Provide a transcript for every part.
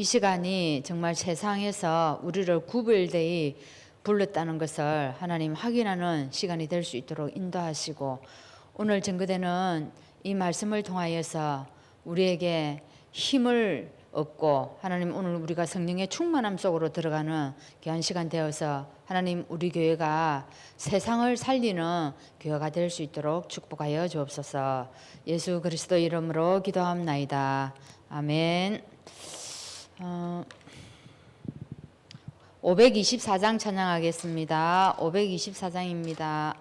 이 시간이 정말 세상에서 우리를 구별되이 불렀다는 것을 하나님 확인하는 시간이 될 수 있도록 인도하시고, 오늘 증거되는 이 말씀을 통하여서 우리에게 힘을 얻고, 하나님 오늘 우리가 성령의 충만함 속으로 들어가는 귀한 시간 되어서 하나님 우리 교회가 세상을 살리는 교회가 될 수 있도록 축복하여 주옵소서. 예수 그리스도 이름으로 기도합나이다. 아멘. 524장 찬양하겠습니다. 524장입니다.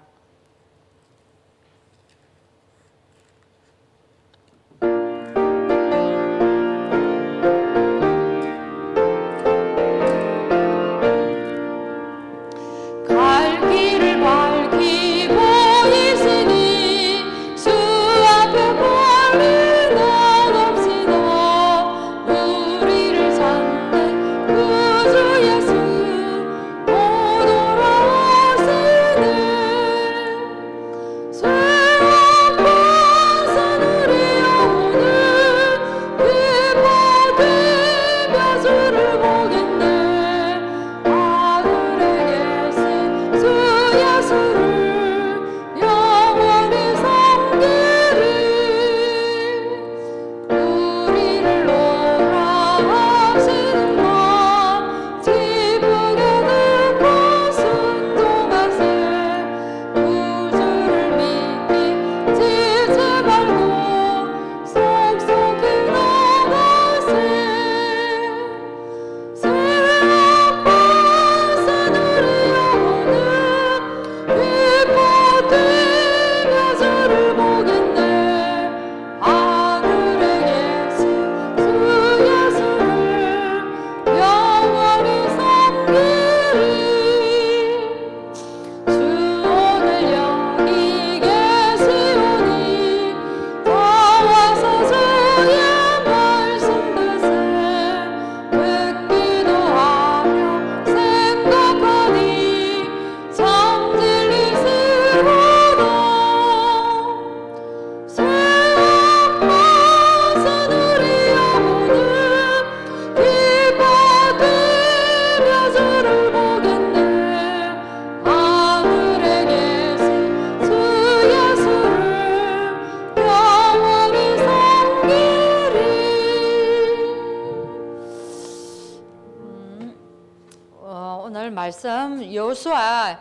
오늘 말씀 여호수아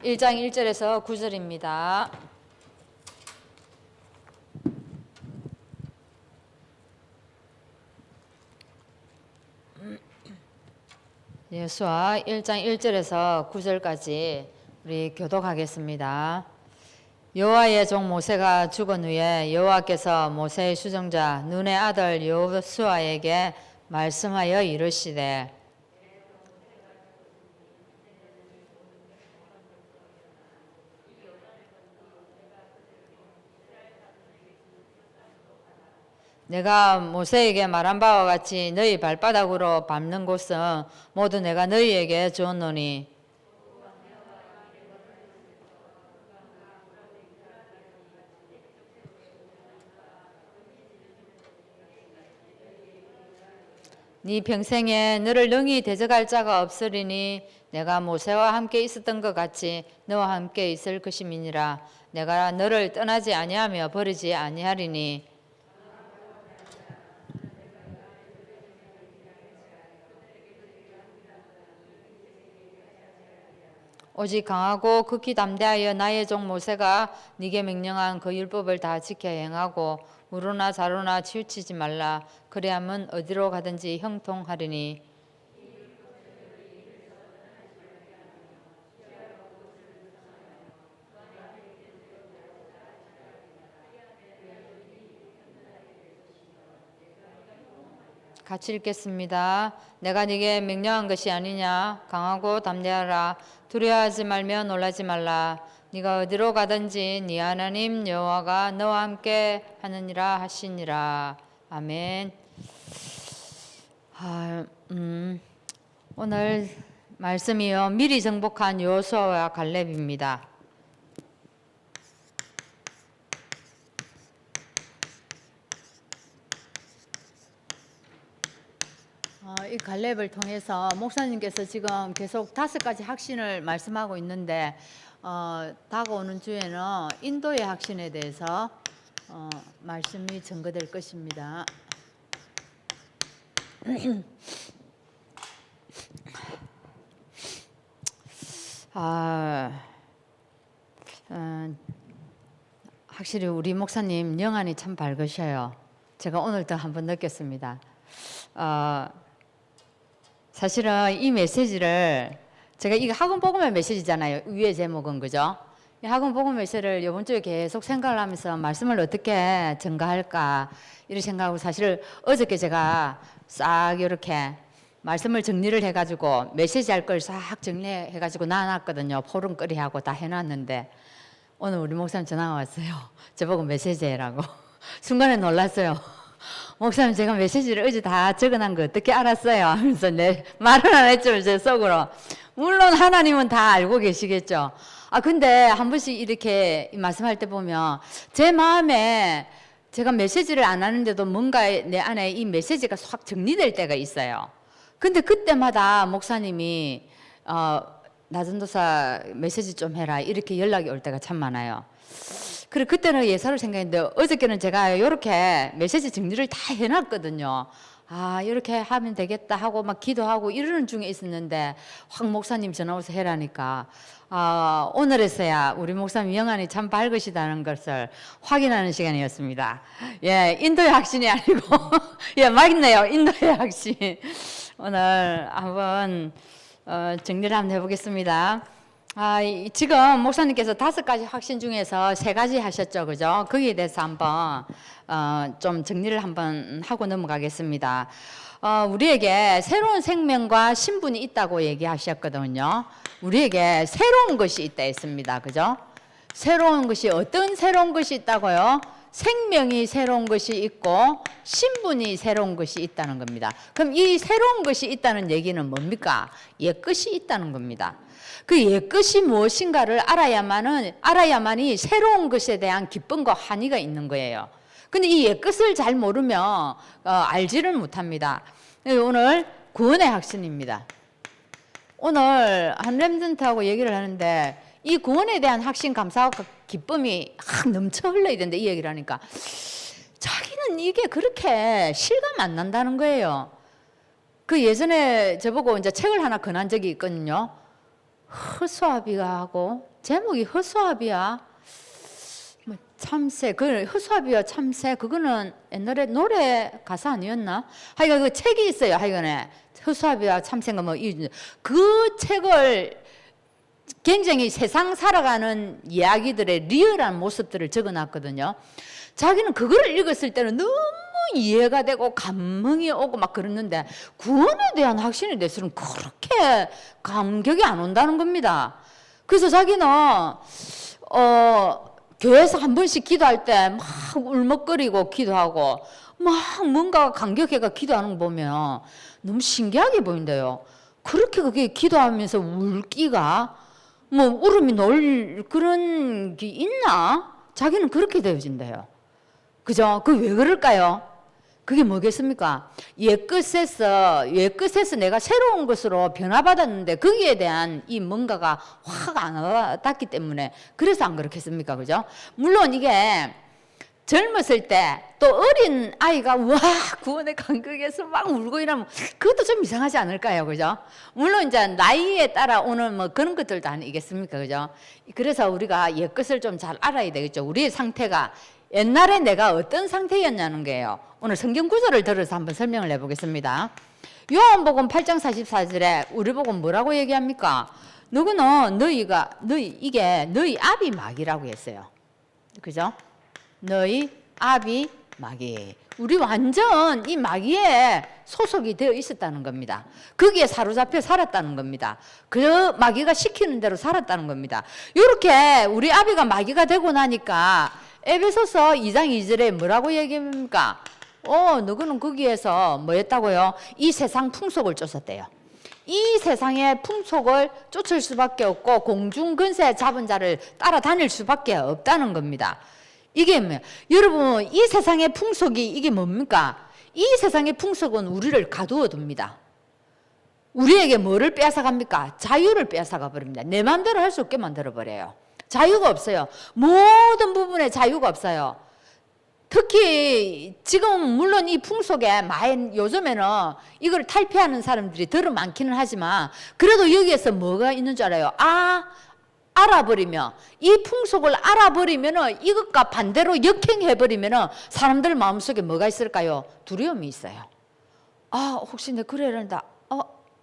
1장 1절에서 9절입니다. 여호수아 1장 1절에서 9절까지 우리 교독하겠습니다. 여호와의 종 모세가 죽은 후에 여호와께서 모세의 수정자 눈의 아들 여호수아에게 말씀하여 이르시되, 내가 모세에게 말한 바와 같이 너희 발바닥으로 밟는 곳은 모두 내가 너희에게 주었노니 네 평생에 너를 능히 대적할 자가 없으리니 내가 모세와 함께 있었던 것 같이 너와 함께 있을 것임이니라. 내가 너를 떠나지 아니하며 버리지 아니하리니 오직 강하고 극히 담대하여 나의 종 모세가 네게 명령한 그 율법을 다 지켜 행하고 우로나 좌로나 치우치지 말라. 그래야면 어디로 가든지 형통하리니 같이 읽겠습니다. 내가 네게 명령한 것이 아니냐. 강하고 담대하라. 두려워하지 말며 놀라지 말라. 네가 어디로 가든지 네 하나님 여호와가 너와 함께 하느니라 하시니라. 아멘. 오늘 말씀이요 미리 정복한 여호수아와 갈렙입니다. 이 갈렙을 통해서 목사님께서 지금 계속 5가지 확신을 말씀하고 있는데 다가오는 주에는 인도의 확신에 대해서 말씀이 전거될 것입니다. 확실히 우리 목사님 영안이 참 밝으셔요. 제가 오늘도 한번 느꼈습니다. 사실은 이 메시지를 제가 이거 학원 복음의 메시지잖아요. 위의 제목은 그죠? 이 학원 복음 메시지를 이번 주에 계속 생각을 하면서 말씀을 어떻게 전가할까 이런 생각하고 사실 어저께 제가 싹 이렇게 말씀을 정리를 해가지고 메시지 할 걸 싹 정리해가지고 놔놨거든요. 포름거리하고 다 해놨는데 오늘 우리 목사님 전화가 왔어요. 저보고 메시지 해라고. 순간에 놀랐어요. 목사님 제가 메시지를 어제 다 적어놓은 거 어떻게 알았어요? 하면서 내 말은 안 했죠. 제 속으로. 물론 하나님은 다 알고 계시겠죠. 근데 한 번씩 이렇게 말씀할 때 보면 제 마음에 제가 메시지를 안 하는데도 뭔가 내 안에 이 메시지가 확 정리될 때가 있어요. 근데 그때마다 목사님이 나전도사 메시지 좀 해라 이렇게 연락이 올 때가 참 많아요. 그래 그때는 예사로 생각했는데 어저께는 제가 이렇게 메시지 정리를 다 해놨거든요. 이렇게 하면 되겠다 하고 막 기도하고 이러는 중에 있었는데 확 목사님 전화 와서 해라니까 오늘에서야 우리 목사님 영안이 참 밝으시다는 것을 확인하는 시간이었습니다. 예, 인도의 확신이 아니고 예, 맞네요. 인도의 확신. 오늘 한번 정리를 한번 해보겠습니다. 지금 목사님께서 5가지 확신 중에서 3가지 하셨죠, 그죠? 거기에 대해서 한번 좀 정리를 한번 하고 넘어가겠습니다. 우리에게 새로운 생명과 신분이 있다고 얘기하셨거든요. 우리에게 새로운 것이 있다 했습니다, 그죠? 새로운 것이 어떤 새로운 것이 있다고요? 생명이 새로운 것이 있고 신분이 새로운 것이 있다는 겁니다. 그럼 이 새로운 것이 있다는 얘기는 뭡니까? 옛것이 있다는 겁니다. 그 옛것이 무엇인가를 알아야만이 새로운 것에 대한 기쁨과 환희가 있는 거예요. 근데 이 옛것을 잘 모르면 알지를 못합니다. 오늘 구원의 확신입니다. 오늘 한 렘넌트하고 얘기를 하는데 이 구원에 대한 확신, 감사와 기쁨이 넘쳐 흘러야 된다 이 얘기를 하니까 자기는 이게 그렇게 실감 안 난다는 거예요. 그 예전에 저보고 이제 책을 하나 권한 적이 있거든요. 허수아비가 하고 제목이 허수아비야 참새. 그 허수아비와 참새 그거는 옛날에 노래 가사 아니었나? 하여간 그 책이 있어요. 하여간에 허수아비와 참새가 그 책을 굉장히 세상 살아가는 이야기들의 리얼한 모습들을 적어놨거든요. 자기는 그거를 읽었을 때는 너무 이해가 되고 감흥이 오고 막 그랬는데 구원에 대한 확신에 대해서는 그렇게 감격이 안 온다는 겁니다. 그래서 자기는 교회에서 한 번씩 기도할 때 막 울먹거리고 기도하고 막 뭔가 감격해가 기도하는 거 보면 너무 신기하게 보인대요. 그렇게 그게 기도하면서 울기가 울음이 나올 그런 게 있나? 자기는 그렇게 되어진대요. 그죠? 그 왜 그럴까요? 그게 뭐겠습니까? 옛것에서 내가 새로운 것으로 변화받았는데 거기에 대한 이 뭔가가 확 안 와닿기 때문에 그래서 안 그렇겠습니까? 그죠? 물론 이게 젊었을 때 또 어린 아이가 구원의 감격에서 막 울고 이러면 그것도 좀 이상하지 않을까요? 그죠? 물론 이제 나이에 따라 오는 그런 것들도 아니겠습니까? 그죠? 그래서 우리가 옛것을 좀 잘 알아야 되겠죠. 우리의 상태가 옛날에 내가 어떤 상태였냐는 거예요. 오늘 성경 구절을 들어서 한번 설명을 해보겠습니다. 요한복음 8장 44절에 우리 보고 뭐라고 얘기합니까? 누구는 이게 너희 아비 마귀라고 했어요. 그죠? 너희 아비 마귀. 우리 완전 이 마귀에 소속이 되어 있었다는 겁니다. 거기에 사로잡혀 살았다는 겁니다. 그 마귀가 시키는 대로 살았다는 겁니다. 이렇게 우리 아비가 마귀가 되고 나니까 에베소서 2장 2절에 뭐라고 얘기합니까? 너구는 거기에서 뭐 했다고요? 이 세상 풍속을 쫓았대요. 이 세상의 풍속을 쫓을 수밖에 없고 공중 근세 잡은 자를 따라다닐 수밖에 없다는 겁니다. 이게 뭐예요? 여러분 이 세상의 풍속이 이게 뭡니까? 이 세상의 풍속은 우리를 가두어 둡니다. 우리에게 뭐를 빼앗아갑니까? 자유를 빼앗아가 버립니다. 내 마음대로 할 수 없게 만들어 버려요. 자유가 없어요. 모든 부분에 자유가 없어요. 특히 지금 물론 이 풍속에 많이 요즘에는 이걸 탈피하는 사람들이 더 많기는 하지만 그래도 여기에서 뭐가 있는 줄 알아요? 알아버리면 이 풍속을 알아버리면 이것과 반대로 역행해버리면 사람들 마음속에 뭐가 있을까요? 두려움이 있어요. 혹시 내가 그래야 된다.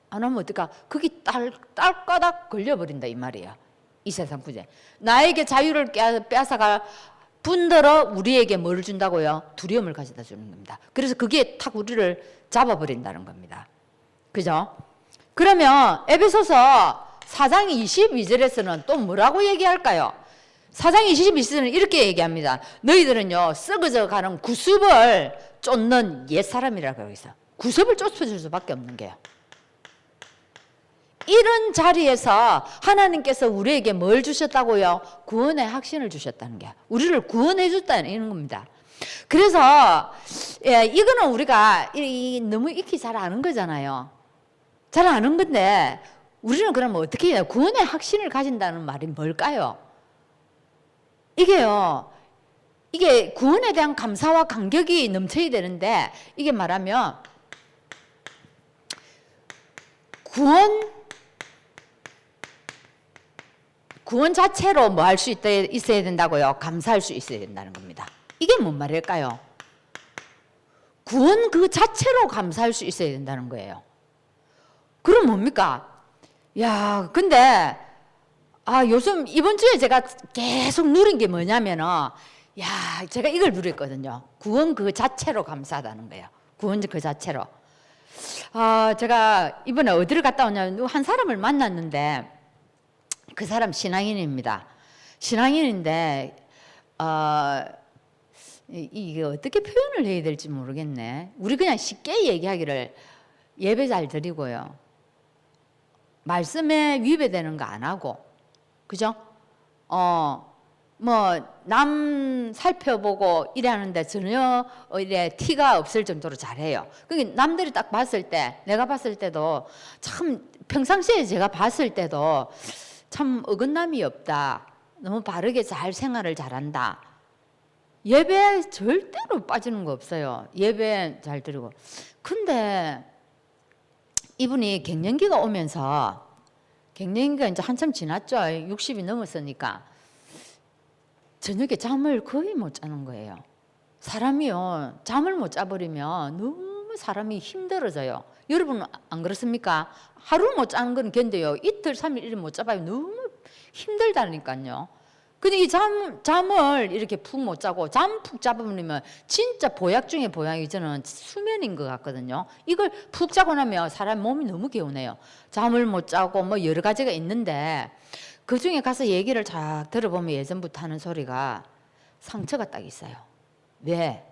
안 하면 어떡하? 거기 딸까닥 걸려버린다 이 말이야. 이 세상 구제. 나에게 자유를 빼앗아갈 분들어 우리에게 뭘 준다고요? 두려움을 가져다 주는 겁니다. 그래서 그게 탁 우리를 잡아버린다는 겁니다. 그죠? 그러면 에베소서 4장 22절에서는 또 뭐라고 얘기할까요? 4장 22절에는 이렇게 얘기합니다. 너희들은요 썩어져 가는 구습을 쫓는 옛사람이라고 해서 구습을 쫓아줄 수밖에 없는 게요. 이런 자리에서 하나님께서 우리에게 뭘 주셨다고요? 구원의 확신을 주셨다는 게 우리를 구원해 줬다는 겁니다. 그래서 이거는 우리가 너무 익히 잘 아는 거잖아요. 잘 아는 건데 우리는 그러면 어떻게 해요? 구원의 확신을 가진다는 말이 뭘까요? 이게 구원에 대한 감사와 감격이 넘쳐야 되는데 이게 말하면 구원 자체로 뭐 할 수 있어야 된다고요? 감사할 수 있어야 된다는 겁니다. 이게 뭔 말일까요? 구원 그 자체로 감사할 수 있어야 된다는 거예요. 그럼 뭡니까? 근데 요즘 이번 주에 제가 계속 누린 게 뭐냐면은 제가 이걸 누렸거든요. 구원 그 자체로 감사하다는 거예요. 구원 그 자체로. 제가 이번에 어디를 갔다 오냐면 한 사람을 만났는데 그 사람 신앙인입니다. 신앙인인데 이게 어떻게 표현을 해야 될지 모르겠네. 우리 그냥 쉽게 얘기하기를 예배 잘 드리고요. 말씀에 위배되는 거 안 하고, 그죠? 남 살펴보고 이래하는데 전혀 이래 티가 없을 정도로 잘해요. 그러니까 남들이 딱 봤을 때, 내가 봤을 때도 참 평상시에 제가 봤을 때도 참 어긋남이 없다. 너무 바르게 잘 생활을 잘한다. 예배 절대로 빠지는 거 없어요. 예배 잘 드리고. 근데 이분이 갱년기가 오면서 갱년기가 이제 한참 지났죠. 60이 넘었으니까 저녁에 잠을 거의 못 자는 거예요. 사람이요 잠을 못 자버리면 너무 사람이 힘들어져요. 여러분 안 그렇습니까? 하루 못 자는 건 견뎌요. 이틀, 3일 이렇게 못 자봐요. 너무 힘들다니까요. 근데 이 잠을 이렇게 푹 못 자고 잠 푹 잡으면 진짜 보약 중에 보약이 저는 수면인 것 같거든요. 이걸 푹 자고 나면 사람 몸이 너무 개운해요. 잠을 못 자고 뭐 여러 가지가 있는데 그 중에 가서 얘기를 쫙 들어보면 예전부터 하는 소리가 상처가 딱 있어요. 왜?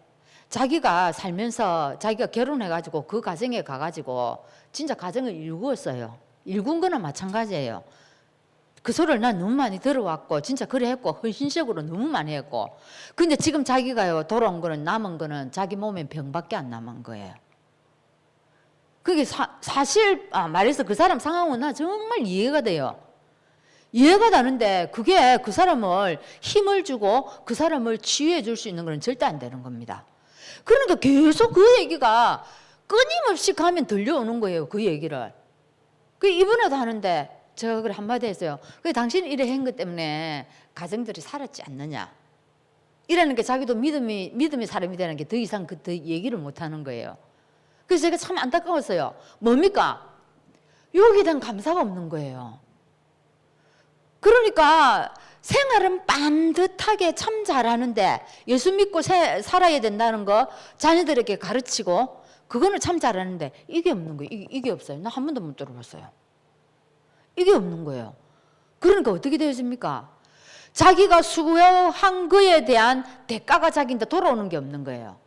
자기가 살면서 자기가 결혼해가지고 그 가정에 가가지고 진짜 가정을 일구었어요. 일군 거나 마찬가지예요. 그 소리를 난 너무 많이 들어왔고 진짜 그래 했고 헌신적으로 너무 많이 했고 근데 지금 자기가요 돌아온 거는 남은 거는 자기 몸에 병밖에 안 남은 거예요. 그게 사실 말해서 그 사람 상황은 나 정말 이해가 돼요. 이해가 되는데 그게 그 사람을 힘을 주고 그 사람을 치유해 줄 수 있는 건 절대 안 되는 겁니다. 그러니까 계속 그 얘기가 끊임없이 가면 들려오는 거예요. 그 얘기를. 그 이번에도 하는데 제가 그걸 한마디 했어요. 당신이 이래 한 것 때문에 가정들이 살았지 않느냐. 이라는 게 자기도 믿음의 사람이 되는 게 더 이상 더 얘기를 못 하는 거예요. 그래서 제가 참 안타까웠어요. 뭡니까? 여기에 대한 감사가 없는 거예요. 그러니까 생활은 반듯하게 참 잘하는데 예수 믿고 살아야 된다는 거 자녀들에게 가르치고 그거는 참 잘하는데 이게 없는 거예요. 이게 없어요. 나 한 번도 못 들어봤어요. 이게 없는 거예요. 그러니까 어떻게 되어집니까? 자기가 수고한 거에 대한 대가가 자기한테 돌아오는 게 없는 거예요.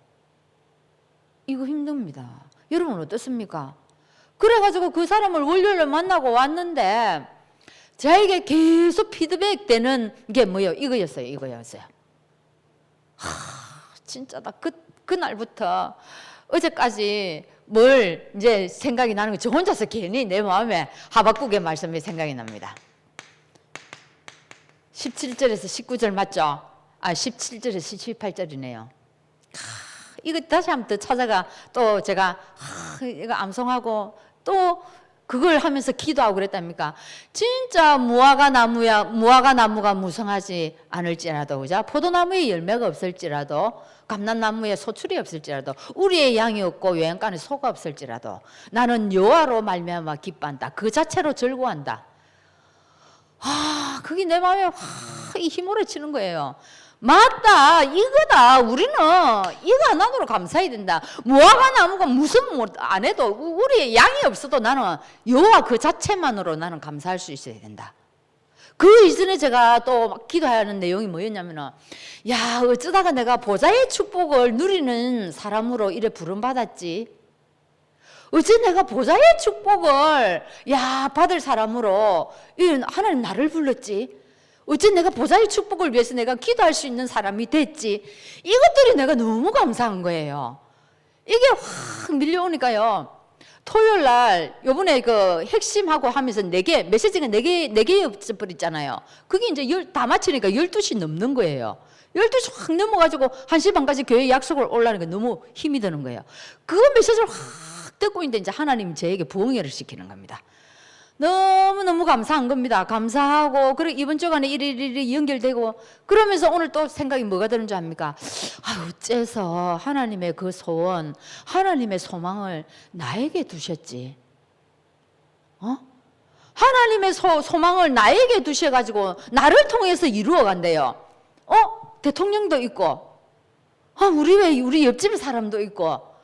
이거 힘듭니다. 여러분 어떻습니까? 그래가지고 그 사람을 월요일에 만나고 왔는데 저에게 계속 피드백 되는 게 뭐예요? 이거였어요. 진짜 나 그날부터 어제까지 뭘 이제 생각이 나는 거 저 혼자서 괜히 내 마음에 하박국의 말씀이 생각이 납니다. 17절에서 19절 맞죠? 17절에서 18절이네요. 이거 다시 한번 더 찾아가 또 제가 이거 암송하고 또 그걸 하면서 기도하고 그랬답니까? 진짜 무화과 나무가 무성하지 않을지라도, 그죠? 포도나무에 열매가 없을지라도, 감람나무에 소출이 없을지라도, 우리의 양이 없고 외양간에 소가 없을지라도 나는 여호와로 말미암아 기뻐한다. 그 자체로 즐거워한다. 그게 내 마음에 확 힘으로 치는 거예요. 맞다, 이거다. 우리는 이거 하나로 감사해야 된다. 무화과 나무가 무슨 안 해도 우리의 양이 없어도 나는 여호와 그 자체만으로 나는 감사할 수 있어야 된다. 그 이전에 제가 또 기도하는 내용이 뭐였냐면은, 야, 어쩌다가 내가 보좌의 축복을 누리는 사람으로 이래 부름받았지. 어째 내가 보좌의 축복을 받을 사람으로 하나님 나를 불렀지. 어째 내가 보좌의 축복을 위해서 내가 기도할 수 있는 사람이 됐지. 이것들이 내가 너무 감사한 거예요. 이게 확 밀려오니까요. 토요일 날 요번에 그 핵심하고 하면서 메시지가 네 개 버렸잖아요. 그게 이제 다 마치니까 12시 넘는 거예요. 12시 확 넘어가지고 1시 반까지 교회 약속을 올라니까 너무 힘이 드는 거예요. 그 메시지를 확 듣고 있는데 이제 하나님 저에게 부흥회를 시키는 겁니다. 너무너무 감사한 겁니다. 감사하고, 그리고 이번 주간에 이리 연결되고, 그러면서 오늘 또 생각이 뭐가 드는 줄 압니까? 어째서 하나님의 그 소원, 하나님의 소망을 나에게 두셨지? 하나님의 소망을 나에게 두셔가지고 나를 통해서 이루어 간대요. 대통령도 있고, 우리 옆집 사람도 있고,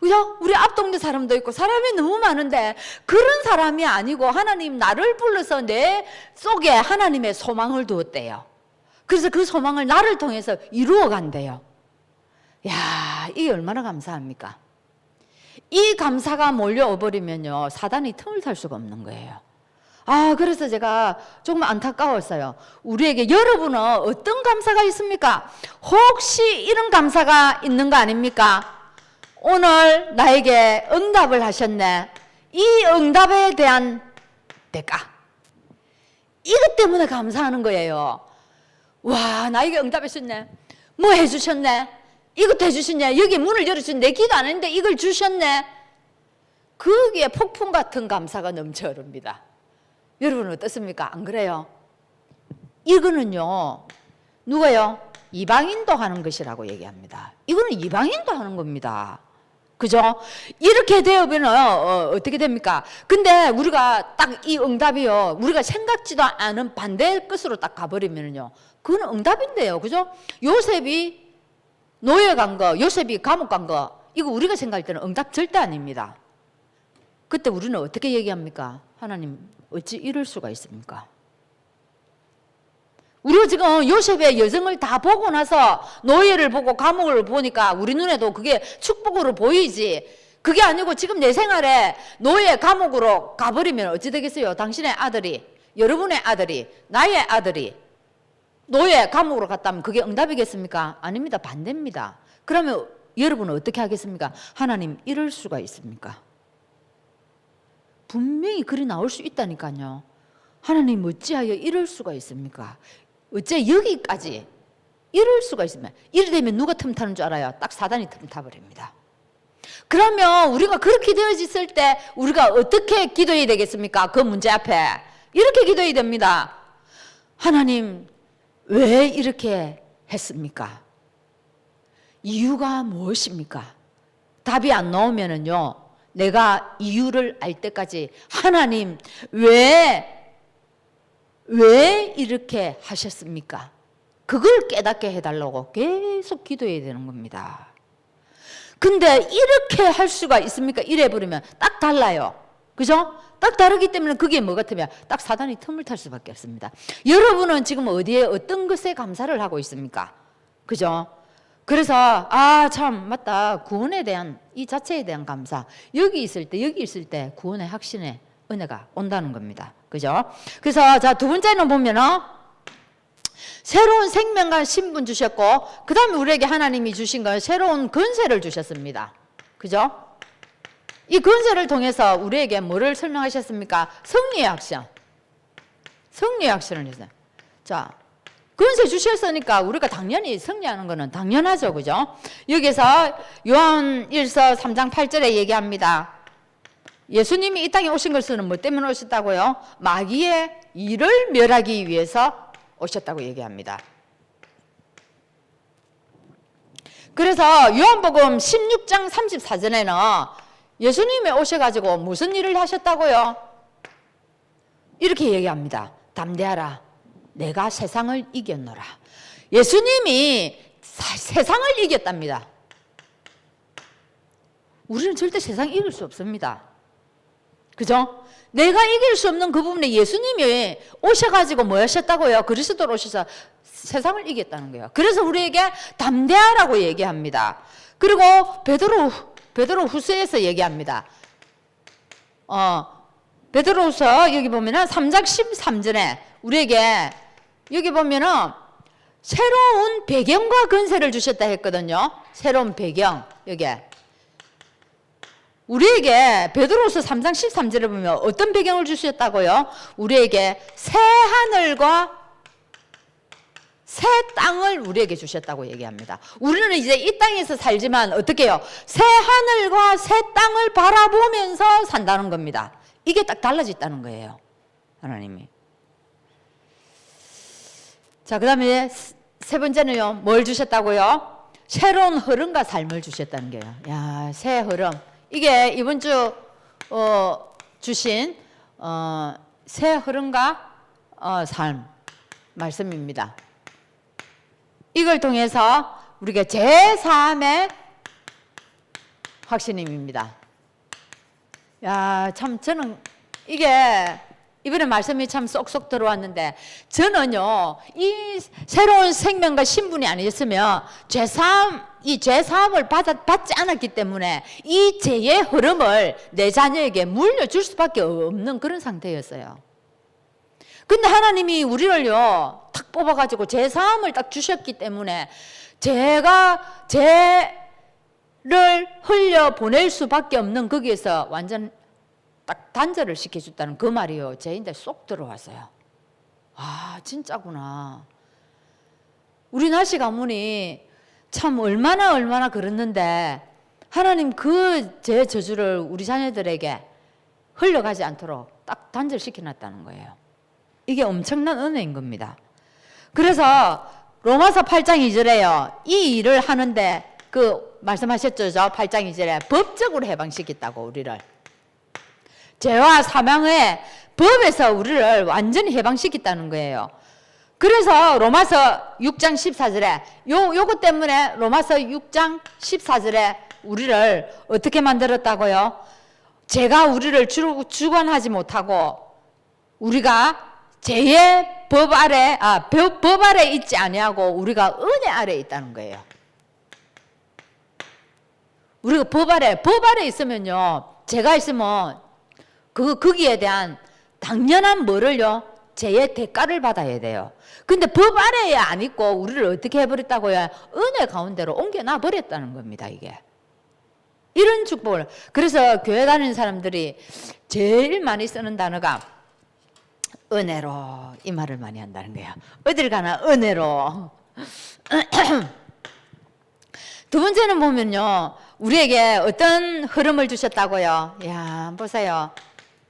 그죠? 우리 앞동네 사람도 있고, 사람이 너무 많은데 그런 사람이 아니고 하나님 나를 불러서 내 속에 하나님의 소망을 두었대요. 그래서 그 소망을 나를 통해서 이루어 간대요. 야, 이게 얼마나 감사합니까? 이 감사가 몰려오 버리면요, 사단이 틈을 탈 수가 없는 거예요. 그래서 제가 조금 안타까웠어요. 우리에게 여러분은 어떤 감사가 있습니까? 혹시 이런 감사가 있는 거 아닙니까? 오늘 나에게 응답을 하셨네. 이 응답에 대한 대가, 이것 때문에 감사하는 거예요. 와, 나에게 응답하셨네. 뭐 해주셨네. 이것도 해주셨네. 여기 문을 열어주셨네. 내 기도 안 했는데 이걸 주셨네. 그게 폭풍 같은 감사가 넘쳐 흐릅니다. 여러분 어떻습니까? 안 그래요? 이거는요, 누가요? 이방인도 하는 것이라고 얘기합니다. 이거는 이방인도 하는 겁니다. 그죠? 이렇게 되면 어떻게 됩니까? 근데 우리가 딱 이 응답이요, 우리가 생각지도 않은 반대 끝으로 딱 가버리면요, 그건 응답인데요. 그죠? 요셉이 노예 간 거, 요셉이 감옥 간 거, 이거 우리가 생각할 때는 응답 절대 아닙니다. 그때 우리는 어떻게 얘기합니까? 하나님, 어찌 이럴 수가 있습니까? 우리가 지금 요셉의 여정을 다 보고 나서 노예를 보고 감옥을 보니까 우리 눈에도 그게 축복으로 보이지, 그게 아니고 지금 내 생활에 노예 감옥으로 가버리면 어찌 되겠어요? 당신의 아들이, 여러분의 아들이, 나의 아들이 노예 감옥으로 갔다면 그게 응답이겠습니까? 아닙니다. 반대입니다. 그러면 여러분은 어떻게 하겠습니까? 하나님, 이럴 수가 있습니까? 분명히 글이 나올 수 있다니까요. 하나님, 어찌하여 이럴 수가 있습니까? 어째 여기까지 이럴 수가 있으면, 이래 되면 누가 틈타는 줄 알아요? 딱 사단이 틈타버립니다. 그러면 우리가 그렇게 되어졌을 때 우리가 어떻게 기도해야 되겠습니까? 그 문제 앞에 이렇게 기도해야 됩니다. 하나님, 왜 이렇게 했습니까? 이유가 무엇입니까? 답이 안 나오면은요, 내가 이유를 알 때까지 하나님, 왜 이렇게 하셨습니까? 그걸 깨닫게 해달라고 계속 기도해야 되는 겁니다. 근데 이렇게 할 수가 있습니까? 이래 버리면 딱 달라요. 그죠? 딱 다르기 때문에 그게 뭐 같으면 딱 사단이 틈을 탈 수밖에 없습니다. 여러분은 지금 어디에 어떤 것에 감사를 하고 있습니까? 그죠? 그래서 참 맞다, 구원에 대한 이 자체에 대한 감사, 여기 있을 때 구원의 확신의 은혜가 온다는 겁니다. 그죠? 그래서 자, 두 번째는 보면은 새로운 생명과 신분 주셨고, 그 다음에 우리에게 하나님이 주신 건 새로운 권세를 주셨습니다. 그죠? 이 권세를 통해서 우리에게 뭐를 설명하셨습니까? 승리의 액션. 승리의 액션을 했어요. 자, 권세 주셨으니까 우리가 당연히 승리하는 거는 당연하죠. 그죠? 여기서 요한 1서 3장 8절에 얘기합니다. 예수님이 이 땅에 오신 것은 뭐 때문에 오셨다고요? 마귀의 일을 멸하기 위해서 오셨다고 얘기합니다. 그래서 요한복음 16장 34절에는 예수님이 오셔가지고 무슨 일을 하셨다고요? 이렇게 얘기합니다. 담대하라. 내가 세상을 이겼노라. 예수님이 세상을 이겼답니다. 우리는 절대 세상 이길 수 없습니다. 그죠? 내가 이길 수 없는 그 부분에 예수님이 오셔가지고 뭐 하셨다고요? 그리스도로 오셔서 세상을 이겼다는 거예요. 그래서 우리에게 담대하라고 얘기합니다. 그리고 베드로 후서에서 얘기합니다. 베드로후서 여기 보면은 3장 13절에 우리에게 여기 보면은 새로운 배경과 권세를 주셨다 했거든요. 새로운 배경 여기에 우리에게 베드로후서 3장 13절에 보면 어떤 배경을 주셨다고요? 우리에게 새 하늘과 새 땅을 우리에게 주셨다고 얘기합니다. 우리는 이제 이 땅에서 살지만 어떻게 해요? 새 하늘과 새 땅을 바라보면서 산다는 겁니다. 이게 딱 달라졌다는 거예요. 하나님이. 자, 그 다음에 세 번째는요. 뭘 주셨다고요? 새로운 흐름과 삶을 주셨다는 거예요. 야, 새 흐름. 이게 이번 주 주신 새 흐름과 삶 말씀입니다. 이걸 통해서 우리가 제3의 확신임입니다. 야, 참 저는 이게 이번에 말씀이 참 쏙쏙 들어왔는데 저는요 이 새로운 생명과 신분이 아니었으면 이 죄사함을 받지 않았기 때문에 이 죄의 흐름을 내 자녀에게 물려줄 수밖에 없는 그런 상태였어요. 근데 하나님이 우리를요 탁 뽑아가지고 죄사함을 딱 주셨기 때문에 죄를 흘려 보낼 수밖에 없는 거기에서 완전 딱 단절을 시켜줬다는 그 말이요 제인데 쏙 들어왔어요. 아 진짜구나. 우리 나시 가문이 참 얼마나 그랬는데 하나님 그 죄 저주를 우리 자녀들에게 흘러가지 않도록 딱 단절시켜놨다는 거예요. 이게 엄청난 은혜인 겁니다. 그래서 로마서 8장 2절에요. 이 일을 하는데 그 말씀하셨죠. 8장 2절에 법적으로 해방시켰다고 우리를. 죄와 사망의 법에서 우리를 완전히 해방시켰다는 거예요. 그래서 로마서 6장 14절에 요것 때문에 로마서 6장 14절에 우리를 어떻게 만들었다고요? 죄가 우리를 주관하지 못하고 우리가 죄의 법 아래 있지 아니하고 우리가 은혜 아래 있다는 거예요. 우리가 법 아래 있으면요 죄가 있으면 거기에 대한 당연한 뭐를요 죄의 대가를 받아야 돼요. 근데 법 아래에 안 있고 우리를 어떻게 해버렸다고요? 은혜 가운데로 옮겨놔 버렸다는 겁니다. 이게 이런 축복을. 그래서 교회 다니는 사람들이 제일 많이 쓰는 단어가 은혜로, 이 말을 많이 한다는 거예요. 어딜 가나 은혜로. 두 번째는 보면요 우리에게 어떤 흐름을 주셨다고요? 야 보세요.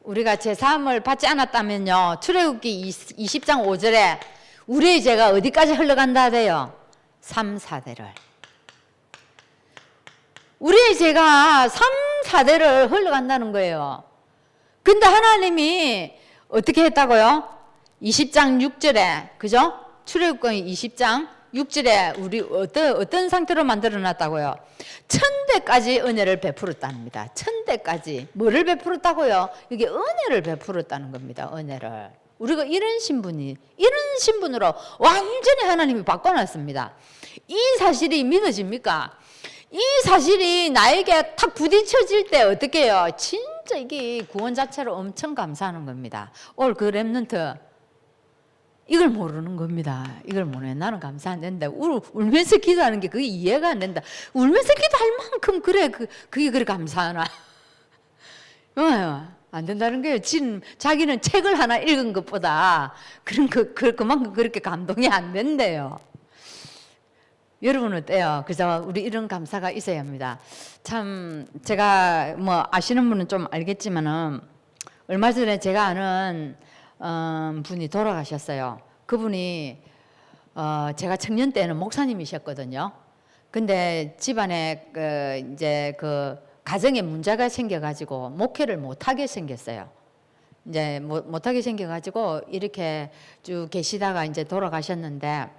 우리가 제3을 받지 않았다면요 출애굽기 20장 5절에 우리의 죄가 어디까지 흘러간다 하대요? 3, 4대를. 우리의 죄가 3, 4대를 흘러간다는 거예요. 근데 하나님이 어떻게 했다고요? 20장 6절에 그죠? 출애굽기 20장 6절에 우리 어떤 상태로 만들어 놨다고요? 1000대까지 은혜를 베풀었답니다. 1000대까지 뭐를 베풀었다고요? 이게 은혜를 베풀었다는 겁니다. 은혜를. 우리가 이런 신분으로 완전히 하나님이 바꿔놨습니다. 이 사실이 믿어집니까? 이 사실이 나에게 탁 부딪혀질 때 어떻게 해요? 진짜 이게 구원 자체로 엄청 감사하는 겁니다. 올 그 렘넌트 이걸 모르는 겁니다. 이걸 모르네. 나는 감사 안 된다. 울면서 기도하는 게 그게 이해가 안 된다. 울면서 기도할 만큼 그래 그게 그래 감사하나? 안 된다는 거예요. 자기는 책을 하나 읽은 것보다 그만큼 그렇게 감동이 안 된대요. 여러분 어때요? 그래서 우리 이런 감사가 있어야 합니다. 참 제가 뭐 아시는 분은 좀 알겠지만은 얼마 전에 제가 아는 분이 돌아가셨어요. 그분이 제가 청년 때는 목사님이셨거든요. 근데 집안에 이제 가정에 문제가 생겨가지고 목회를 못하게 생겼어요. 이제 못하게 생겨가지고 이렇게 쭉 계시다가 이제 돌아가셨는데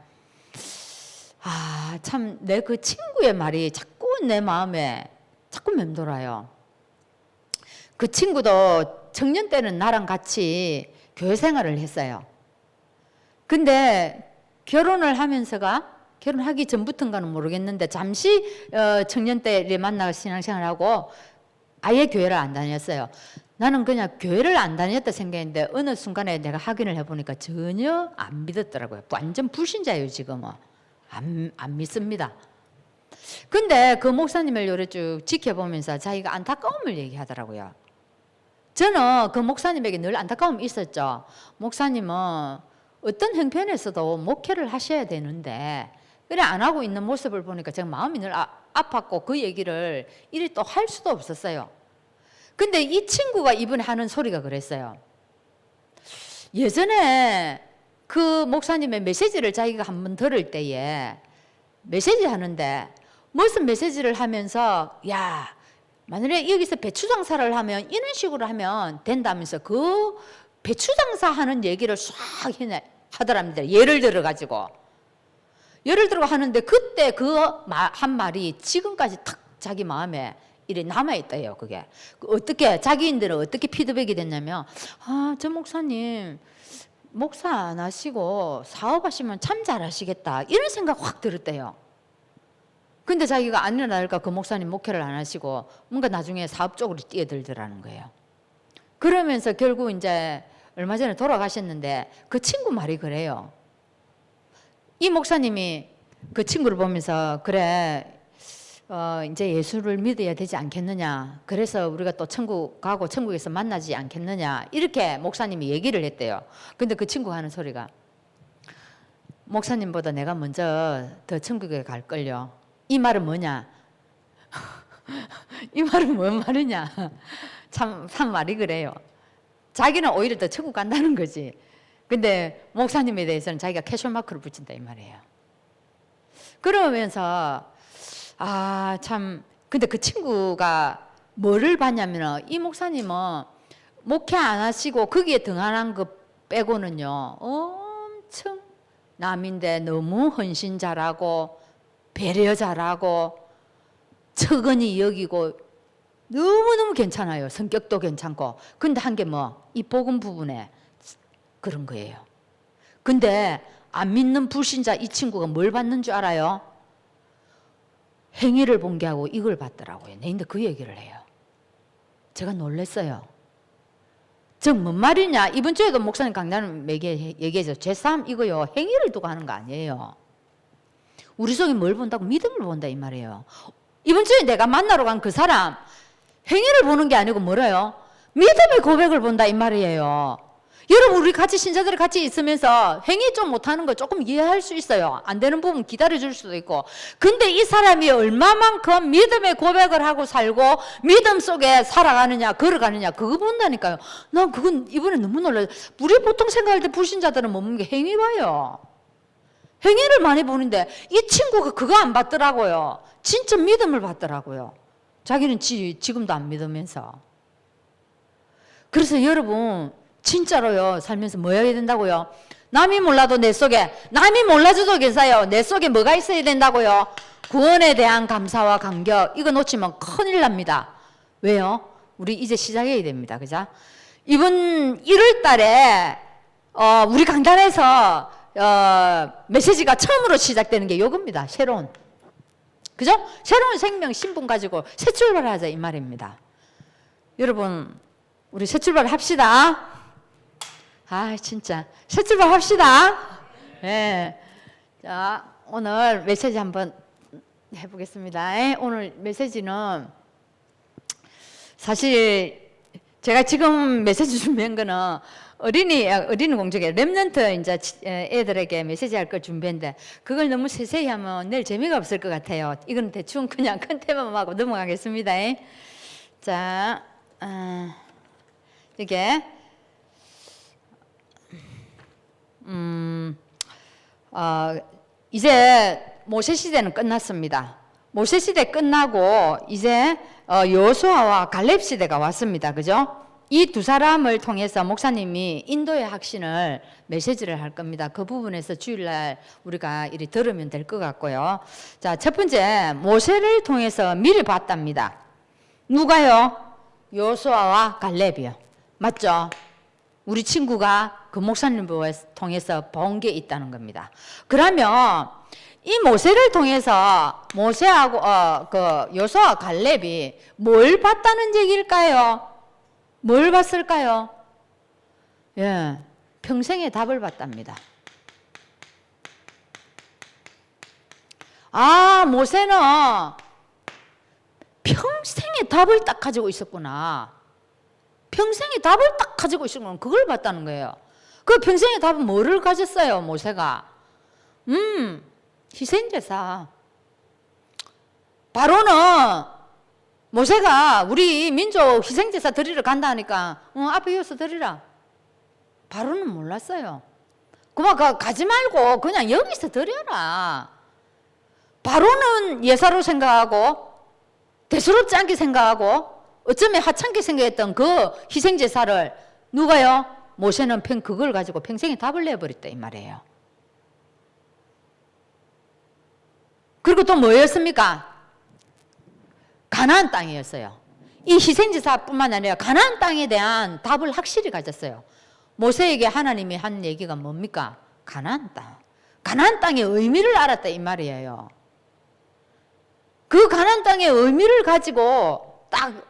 참 내 그 친구의 말이 자꾸 내 마음에 자꾸 맴돌아요. 그 친구도 청년 때는 나랑 같이 교회 생활을 했어요. 근데 결혼하기 전부터인가는 모르겠는데 잠시 청년 때 만나서 신앙생활하고 아예 교회를 안 다녔어요. 나는 그냥 교회를 안 다녔다 생각했는데 어느 순간에 내가 확인을 해보니까 전혀 안 믿었더라고요. 완전 불신자예요 지금은. 안 믿습니다. 근데 그 목사님을 요래 쭉 지켜보면서 자기가 안타까움을 얘기하더라고요. 저는 그 목사님에게 늘 안타까움이 있었죠. 목사님은 어떤 형편에서도 목회를 하셔야 되는데 그래 안 하고 있는 모습을 보니까 제가 마음이 늘 아팠고 그 얘기를 이리 또 할 수도 없었어요. 근데 이 친구가 이번에 하는 소리가 그랬어요. 예전에 그 목사님의 메시지를 자기가 한번 들을 때에 메시지 하는데 무슨 메시지를 하면서 만약에 여기서 배추 장사를 하면 이런 식으로 하면 된다면서 그 배추 장사하는 얘기를 싹 하더랍니다. 예를 들어 하는데 그때 그 한 말이 지금까지 탁 자기 마음에 이래 남아있대요. 그게 어떻게 자기인들은 어떻게 피드백이 됐냐면 저 목사님 목사 안 하시고 사업하시면 참 잘하시겠다 이런 생각 확 들었대요. 근데 자기가 아니나 다를까 그 목사님 목회를 안 하시고 뭔가 나중에 사업 쪽으로 뛰어들더라는 거예요. 그러면서 결국 이제 얼마 전에 돌아가셨는데 그 친구 말이 그래요. 이 목사님이 그 친구를 보면서 그래 이제 예수를 믿어야 되지 않겠느냐. 그래서 우리가 또 천국 가고 천국에서 만나지 않겠느냐. 이렇게 목사님이 얘기를 했대요. 근데 그 친구가 하는 소리가 목사님보다 내가 먼저 더 천국에 갈걸요. 이 말은 뭐냐? 이 말은 뭔 말이냐? 참 말이 그래요. 자기는 오히려 더 천국 간다는 거지. 근데 목사님에 대해서는 자기가 캐셔 마크를 붙인다 이 말이에요. 그러면서 참 근데 그 친구가 뭐를 봤냐면 이 목사님은 목회 안 하시고 거기에 등한한 것 빼고는요 엄청 남인데 너무 헌신 잘하고 배려 잘하고 처근히 여기고 너무너무 괜찮아요. 성격도 괜찮고. 근데 한 게 이 복음 부분에 그런 거예요. 근데 안 믿는 불신자 이 친구가 뭘 받는 줄 알아요? 행위를 본 게 하고 이걸 받더라고요. 근데 그 얘기를 해요. 제가 놀랐어요. 즉 뭔 말이냐? 이번 주에도 목사님 강단 얘기해서 제3 이거요. 행위를 두고 하는 거 아니에요. 우리 속에 뭘 본다고? 믿음을 본다 이 말이에요. 이번 주에 내가 만나러 간 그 사람 행위를 보는 게 아니고 뭐래요? 믿음의 고백을 본다 이 말이에요. 여러분 우리 같이 신자들이 같이 있으면서 행위 좀 못하는 거 조금 이해할 수 있어요. 안 되는 부분 기다려줄 수도 있고. 근데 이 사람이 얼마만큼 믿음의 고백을 하고 살고 믿음 속에 살아가느냐 걸어가느냐 그거 본다니까요. 난 그건 이번에 너무 놀라요. 우리 보통 생각할 때 불신자들은 못 보는 게 행위 봐요. 행위를 많이 보는데 이 친구가 그거 안 받더라고요. 진짜 믿음을 받더라고요. 자기는 지금도 안 믿으면서. 그래서 여러분 진짜로요 살면서 뭐 해야 된다고요? 남이 몰라도 내 속에 남이 몰라줘도 괜찮아요. 내 속에 뭐가 있어야 된다고요? 구원에 대한 감사와 감격 이거 놓치면 큰일 납니다. 왜요? 우리 이제 시작해야 됩니다. 그죠? 이번 1월 달에 우리 강단에서 메시지가 처음으로 시작되는 게 요겁니다. 새로운 그죠? 새로운 생명 신분 가지고 새 출발하자 이 말입니다. 여러분 우리 새 출발 합시다. 아, 진짜. 새 출발합시다. 예. 자, 오늘 메시지 한번 해보겠습니다. 오늘 메시지는 사실 제가 지금 메시지 준비한 거는 어린이 공적에 렘넌트 이제 애들에게 메시지 할 걸 준비했는데 그걸 너무 세세히 하면 내일 재미가 없을 것 같아요. 이건 대충 그냥 큰 테마만 하고 넘어가겠습니다. 자, 이게 이제 모세 시대는 끝났습니다. 모세 시대 끝나고 이제 여호수아와 갈렙 시대가 왔습니다. 그죠? 이 두 사람을 통해서 목사님이 인도의 확신을 메시지를 할 겁니다. 그 부분에서 주일날 우리가 이리 들으면 될 것 같고요. 자, 첫 번째 모세를 통해서 미리 봤답니다. 누가요? 여호수아와 갈렙이요. 맞죠? 우리 친구가 그 목사님을 통해서 본 게 있다는 겁니다. 그러면 이 모세를 통해서 모세하고 그 여호수아와 갈렙이 뭘 봤다는 얘기일까요? 뭘 봤을까요? 예, 평생의 답을 봤답니다. 아, 모세는 평생의 답을 딱 가지고 있었구나. 평생의 답을 딱 가지고 있었구나. 그걸 봤다는 거예요. 그 평생의 답은 뭐를 가졌어요, 모세가? 희생제사. 바로는 모세가 우리 민족 희생제사 드리러 간다 하니까 앞에 이어서 드리라. 바로는 몰랐어요. 그만 가지 말고 그냥 여기서 드려라. 바로는 예사로 생각하고 대수롭지 않게 생각하고 어쩌면 하찮게 생각했던 그 희생제사를 누가요? 모세는 그걸 가지고 평생에 답을 내버렸다 이 말이에요. 그리고 또 뭐였습니까? 가나안 땅이었어요. 이 희생제사뿐만 아니라 가나안 땅에 대한 답을 확실히 가졌어요. 모세에게 하나님이 한 얘기가 뭡니까? 가나안 땅. 가나안 땅의 의미를 알았다 이 말이에요. 그 가나안 땅의 의미를 가지고 딱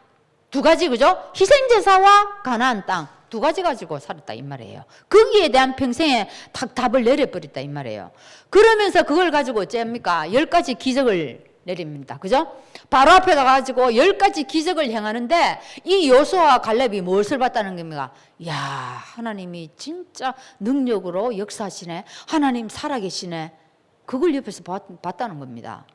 두 가지, 그죠? 희생제사와 가나안 땅 두 가지 가지고 살았다 이 말이에요. 거기에 대한 평생에 답을 내려버렸다 이 말이에요. 그러면서 그걸 가지고 어째합니까? 10가지 기적을 내립니다. 그죠? 바로 앞에 가가지고 10가지 기적을 행하는데 이 여호수아와 갈렙이 무엇을 봤다는 겁니까? 야, 하나님이 진짜 능력으로 역사하시네. 하나님 살아계시네. 그걸 옆에서 봤다는 겁니다.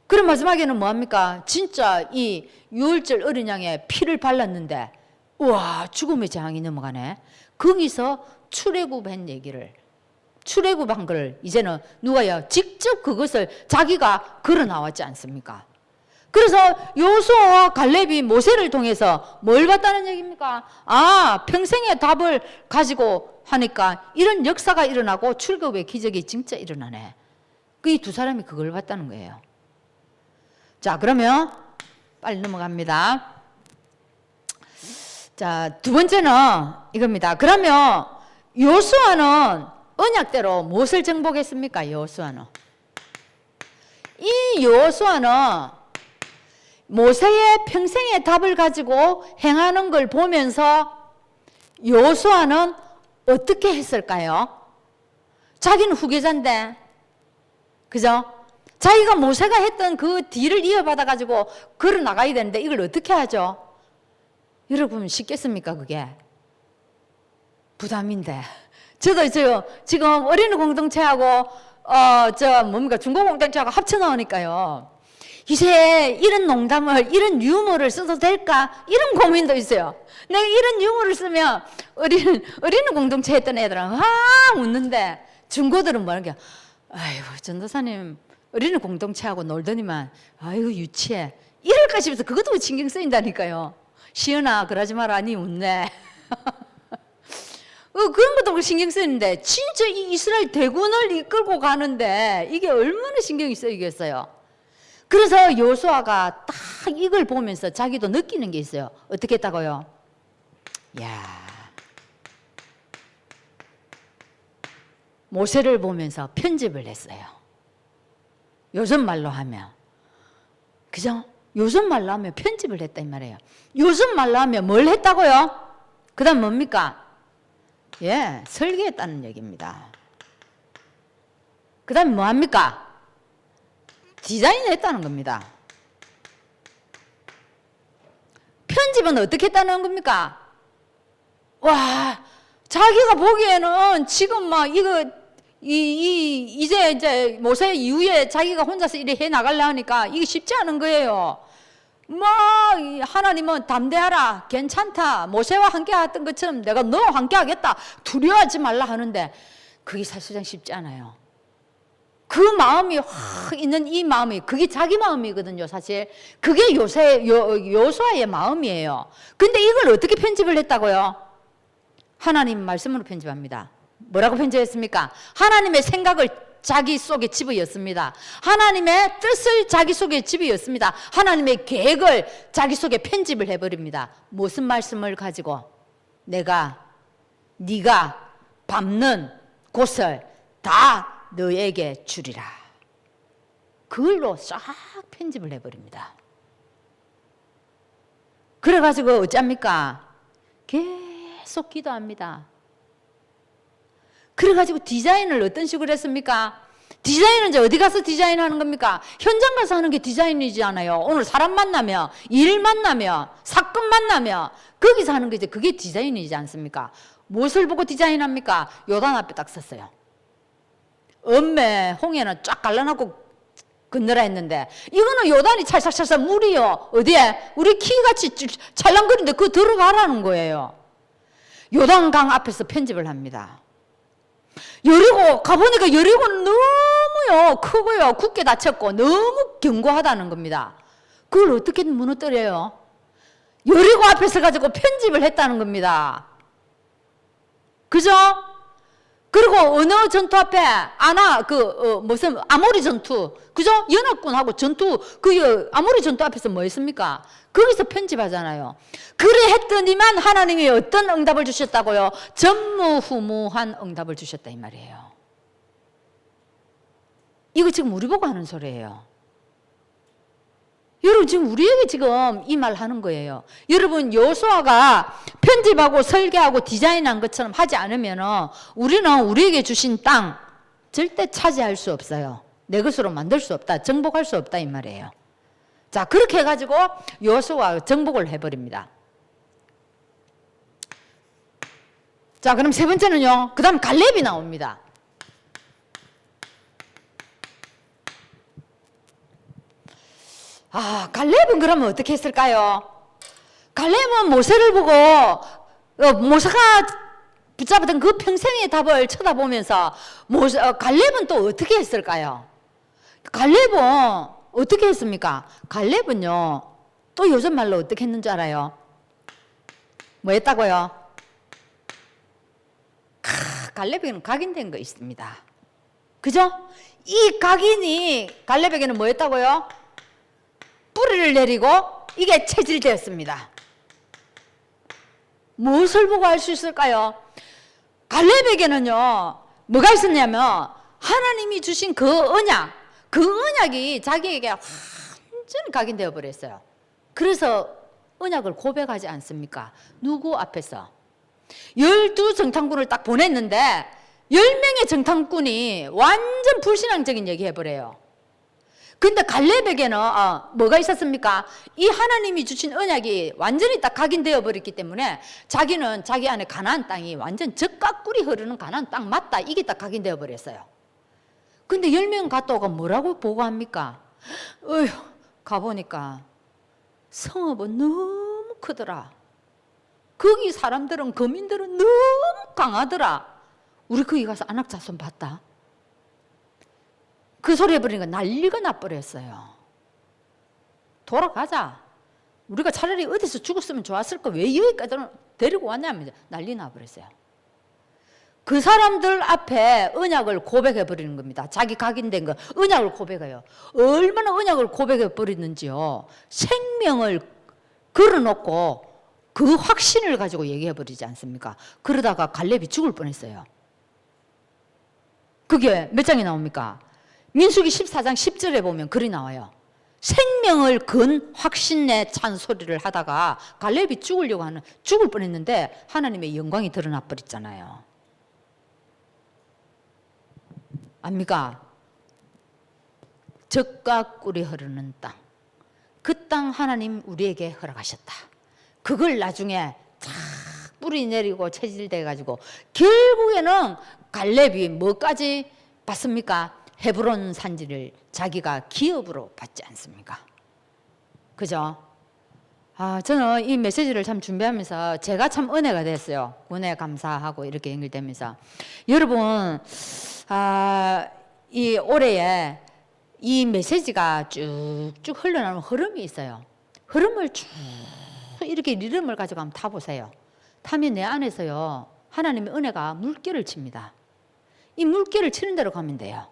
그럼 마지막에는 뭐합니까? 진짜 이 유월절 어린 양에 피를 발랐는데 우와, 죽음의 재앙이 넘어가네. 거기서 출애굽한 얘기를, 출애굽한 걸 이제는 누가요? 직접 그것을 자기가 걸어 나왔지 않습니까? 그래서 여호수아와 갈렙이 모세를 통해서 뭘 봤다는 얘기입니까? 아, 평생의 답을 가지고 하니까 이런 역사가 일어나고 출애굽의 기적이 진짜 일어나네. 그 이 두 사람이 그걸 봤다는 거예요. 자, 그러면 빨리 넘어갑니다. 자, 두 번째는 이겁니다. 그러면 여호수아는 언약대로 무엇을 정복했습니까? 여호수아는 이 여호수아는 모세의 평생의 답을 가지고 행하는 걸 보면서 여호수아는 어떻게 했을까요? 자기는 후계자인데, 그죠? 자기가 모세가 했던 그 뒤를 이어받아 가지고 걸어 나가야 되는데 이걸 어떻게 하죠? 여러분 쉽겠습니까? 그게 부담인데. 저도 지금 어린이 공동체하고 중고 공동체하고 합쳐 놓으니까요. 이제 이런 농담을, 이런 유머를 써도 될까? 이런 고민도 있어요. 내가 이런 유머를 쓰면 어린이 공동체 했던 애들은 웃는데 중고들은 뭐하는 게, 아이고 전도사님 어린이 공동체하고 놀더니만 아이고 유치해 이럴까 싶어서 그것도 신경 쓰인다니까요. 시은아 그러지 마라 니 웃네. 그런 것도 신경 쓰이는데 진짜 이 이스라엘 대군을 이끌고 가는데 이게 얼마나 신경이 쓰이겠어요. 그래서 여호수아가 딱 이걸 보면서 자기도 느끼는 게 있어요. 어떻게 했다고요? 야, 모세를 보면서 편집을 했어요. 요즘 말로 하면, 그죠? 요즘 말로 하면 편집을 했다 이 말이에요. 요즘 말로 하면 뭘 했다고요? 그 다음 뭡니까? 예, 설계했다는 얘기입니다. 그 다음에 뭐합니까? 디자인했다는 겁니다. 편집은 어떻게 했다는 겁니까? 와, 자기가 보기에는 지금 막 이제 모세 이후에 자기가 혼자서 이래 해 나가려 하니까 이게 쉽지 않은 거예요. 막 하나님은 담대하라, 괜찮다, 모세와 함께 했던 것처럼 내가 너와 함께 하겠다, 두려워하지 말라 하는데 그게 사실상 쉽지 않아요. 그 마음이 확 있는 이 마음이 그게 자기 마음이거든요. 사실 그게 요수아의 마음이에요. 근데 이걸 어떻게 편집을 했다고요? 하나님 말씀으로 편집합니다. 뭐라고 편집했습니까? 하나님의 생각을 자기 속에 집어였습니다. 하나님의 뜻을 자기 속에 집어였습니다. 하나님의 계획을 자기 속에 편집을 해버립니다. 무슨 말씀을 가지고? 네가 밟는 곳을 다 너에게 주리라. 그걸로 싹 편집을 해버립니다. 그래가지고 어쩝니까? 계속 기도합니다. 그래가지고 디자인을 어떤 식으로 했습니까? 디자인은 이제 어디 가서 디자인하는 겁니까? 현장 가서 하는 게 디자인이지 않아요. 오늘 사람 만나면, 일 만나면, 사건 만나면 거기서 하는 게 이제 그게 디자인이지 않습니까? 무엇을 보고 디자인합니까? 요단 앞에 딱 섰어요. 엄매 홍해는 쫙 갈라놓고 건너라 했는데 이거는 요단이 찰싹찰싹 물이요. 어디에? 우리 키같이 찰랑거리는데 그거 들어가라는 거예요. 요단강 앞에서 편집을 합니다. 여리고 가보니까 여리고는 너무요 크고요 굳게 닫혔고 너무 견고하다는 겁니다. 그걸 어떻게 무너뜨려요? 여리고 앞에서 가지고 편집을 했다는 겁니다. 그죠? 그리고 어느 전투 앞에 무슨 아모리 전투, 그죠? 연합군하고 전투, 아모리 전투 앞에서 뭐 했습니까? 거기서 편집하잖아요. 그래 했더니만 하나님이 어떤 응답을 주셨다고요? 전무후무한 응답을 주셨다 이 말이에요. 이거 지금 우리 보고 하는 소리예요. 여러분 지금 우리에게 지금 이 말 하는 거예요. 여러분 여호수아가 편집하고 설계하고 디자인한 것처럼 하지 않으면 우리는 우리에게 주신 땅 절대 차지할 수 없어요. 내 것으로 만들 수 없다. 정복할 수 없다 이 말이에요. 자, 그렇게 해가지고 여호수아가 정복을 해버립니다. 자, 그럼 세 번째는요. 그 다음 갈렙이 나옵니다. 갈렙은 그러면 어떻게 했을까요? 갈렙은 모세를 보고 모세가 붙잡았던 그 평생의 답을 쳐다보면서 갈렙은 또 어떻게 했을까요? 갈렙은 어떻게 했습니까? 갈렙은요 또 요즘 말로 어떻게 했는 줄 알아요? 뭐 했다고요? 갈렙에게는 각인된 거 있습니다. 그죠? 이 각인이 갈렙에게는 뭐 했다고요? 뿌리를 내리고 이게 체질되었습니다. 무엇을 보고 알 수 있을까요? 갈렙에게는요 뭐가 있었냐면 하나님이 주신 그 언약이 자기에게 완전히 각인되어 버렸어요. 그래서 언약을 고백하지 않습니까? 누구 앞에서? 12정탐꾼을 딱 보냈는데 10명의 정탐꾼이 완전 불신앙적인 얘기 해버려요. 근데 갈렙에게는 뭐가 있었습니까? 이 하나님이 주신 언약이 완전히 딱 각인되어 버렸기 때문에 자기는 자기 안에 가나안 땅이 완전 젖과 꿀이 흐르는 가나안 땅 맞다. 이게 딱 각인되어 버렸어요. 근데 10명 갔다 오고 뭐라고 보고합니까? 가보니까 성읍은 너무 크더라. 거기 사람들은 거민들은 너무 강하더라. 우리 거기 가서 안악자손 봤다. 그 소리 해버리니까 난리가 나버렸어요. 돌아가자. 우리가 차라리 어디서 죽었으면 좋았을 거 왜 여기까지 데리고 왔냐면 난리 나버렸어요. 그 사람들 앞에 언약을 고백해버리는 겁니다. 자기 각인된 거 언약을 고백해요. 얼마나 언약을 고백해버리는지요. 생명을 걸어놓고 그 확신을 가지고 얘기해버리지 않습니까? 그러다가 갈렙이 죽을 뻔했어요. 그게 몇 장이 나옵니까? 민수기 14장 10절에 보면 글이 나와요. 생명을 건 확신내 찬 소리를 하다가 갈렙이 죽을 뻔했는데 하나님의 영광이 드러나 버렸잖아요. 압니까? 젖과 꿀이 흐르는 땅, 그 땅 하나님 우리에게 허락하셨다. 그걸 나중에 쫙 뿌리 내리고 체질돼 가지고 결국에는 갈렙이 뭐까지 받습니까? 헤브론 산지를 자기가 기업으로 받지 않습니까? 그죠? 저는 이 메시지를 참 준비하면서 제가 참 은혜가 됐어요. 은혜 감사하고 이렇게 연결되면서 여러분, 이 올해에 이 메시지가 쭉쭉 흘러나오는 흐름이 있어요. 흐름을 쭉 이렇게 리듬을 가지고 한번 타보세요. 타면 내 안에서요, 하나님의 은혜가 물결을 칩니다. 이 물결을 치는 대로 가면 돼요.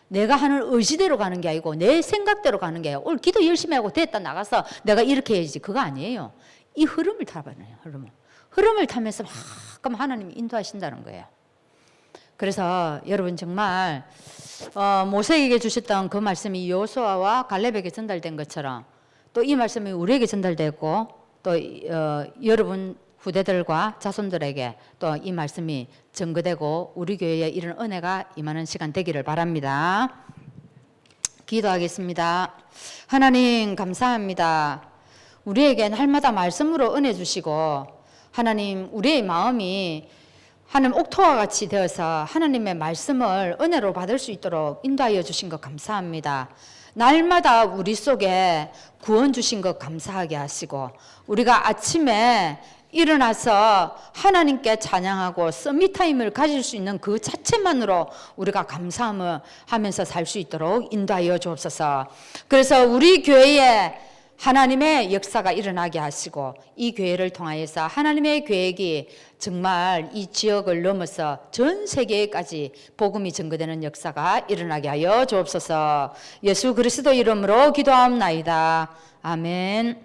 내가 하는 의지대로 가는 게 아니고 내 생각대로 가는 게 아니고 오늘 기도 열심히 하고 됐다 나가서 내가 이렇게 해야지, 그거 아니에요. 이 흐름을 타봐요. 흐름을 타면서 막 하나님이 인도하신다는 거예요. 그래서 여러분 정말 모세에게 주셨던 그 말씀이 여호수아와 갈렙에게 전달된 것처럼 또 이 말씀이 우리에게 전달되고 또 여러분 후대들과 자손들에게 또 이 말씀이 증거되고 우리 교회에 이런 은혜가 임하는 시간 되기를 바랍니다. 기도하겠습니다. 하나님 감사합니다. 우리에게 날마다 말씀으로 은혜 주시고 하나님 우리의 마음이 하나님 옥토와 같이 되어서 하나님의 말씀을 은혜로 받을 수 있도록 인도하여 주신 것 감사합니다. 날마다 우리 속에 구원 주신 것 감사하게 하시고 우리가 아침에 일어나서 하나님께 찬양하고 서밋타임을 가질 수 있는 그 자체만으로 우리가 감사함을 하면서 살 수 있도록 인도하여 주옵소서. 그래서 우리 교회에 하나님의 역사가 일어나게 하시고 이 교회를 통하여서 하나님의 계획이 정말 이 지역을 넘어서 전 세계까지 복음이 전거되는 역사가 일어나게 하여 주옵소서. 예수 그리스도 이름으로 기도하옵나이다. 아멘.